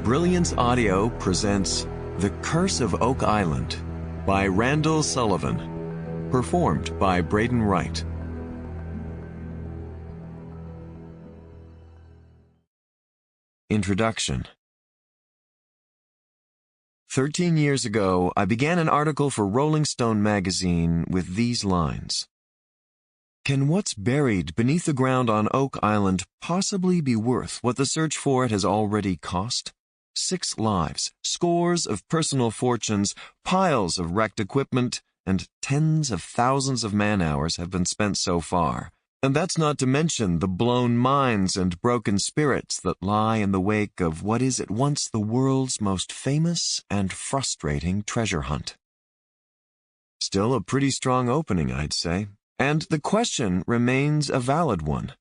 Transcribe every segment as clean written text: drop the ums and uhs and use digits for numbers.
Brilliance Audio presents The Curse of Oak Island by Randall Sullivan, performed by Braden Wright. Introduction. 13 years ago, I began an article for Rolling Stone magazine with these lines. Can what's buried beneath the ground on Oak Island possibly be worth what the search for it has already cost? 6 lives, scores of personal fortunes, piles of wrecked equipment, and tens of thousands of man-hours have been spent so far. And that's not to mention the blown minds and broken spirits that lie in the wake of what is at once the world's most famous and frustrating treasure hunt. Still a pretty strong opening, I'd say. And the question remains a valid one.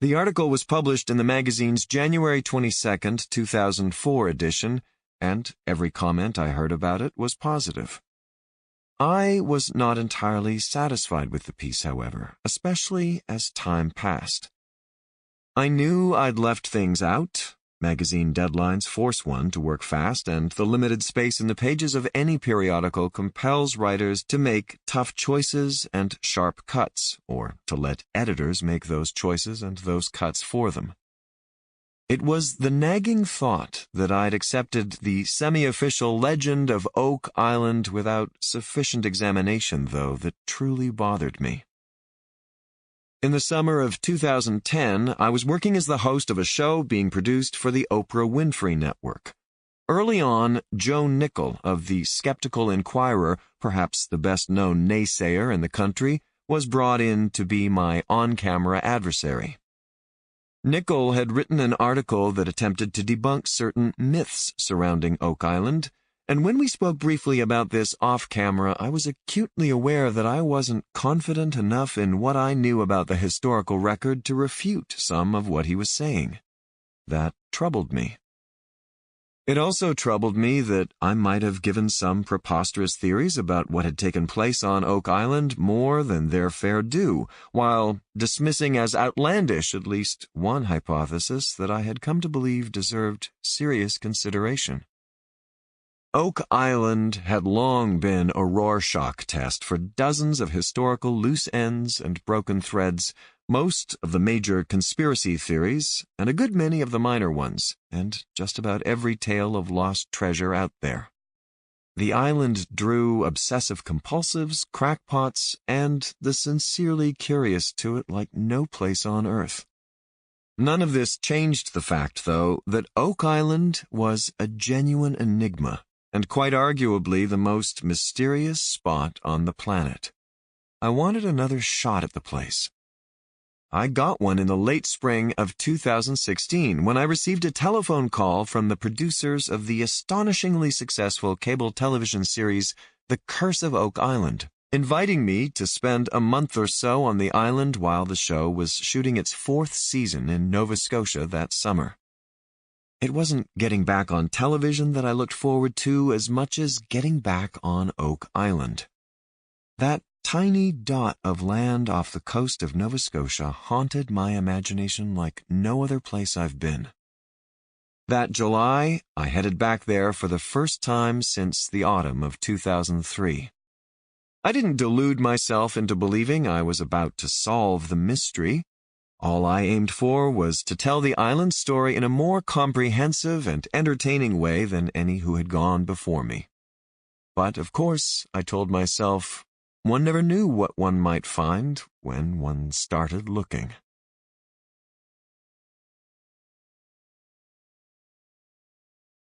The article was published in the magazine's January 22, 2004 edition, and every comment I heard about it was positive. I was not entirely satisfied with the piece, however, especially as time passed. I knew I'd left things out. Magazine deadlines force one to work fast, and the limited space in the pages of any periodical compels writers to make tough choices and sharp cuts, or to let editors make those choices and those cuts for them. It was the nagging thought that I'd accepted the semi-official legend of Oak Island without sufficient examination, though, that truly bothered me. In the summer of 2010, I was working as the host of a show being produced for the Oprah Winfrey Network. Early on, Joe Nickell of the Skeptical Inquirer, perhaps the best-known naysayer in the country, was brought in to be my on-camera adversary. Nickell had written an article that attempted to debunk certain myths surrounding Oak Island, and when we spoke briefly about this off-camera, I was acutely aware that I wasn't confident enough in what I knew about the historical record to refute some of what he was saying. That troubled me. It also troubled me that I might have given some preposterous theories about what had taken place on Oak Island more than their fair due, while dismissing as outlandish at least one hypothesis that I had come to believe deserved serious consideration. Oak Island had long been a Rorschach test for dozens of historical loose ends and broken threads, most of the major conspiracy theories, and a good many of the minor ones, and just about every tale of lost treasure out there. The island drew obsessive-compulsives, crackpots, and the sincerely curious to it like no place on earth. None of this changed the fact, though, that Oak Island was a genuine enigma, and quite arguably the most mysterious spot on the planet. I wanted another shot at the place. I got one in the late spring of 2016 when I received a telephone call from the producers of the astonishingly successful cable television series The Curse of Oak Island, inviting me to spend a month or so on the island while the show was shooting its 4th season in Nova Scotia that summer. It wasn't getting back on television that I looked forward to as much as getting back on Oak Island. That tiny dot of land off the coast of Nova Scotia haunted my imagination like no other place I've been. That July, I headed back there for the first time since the autumn of 2003. I didn't delude myself into believing I was about to solve the mystery. All I aimed for was to tell the island's story in a more comprehensive and entertaining way than any who had gone before me. But, of course, I told myself, one never knew what one might find when one started looking.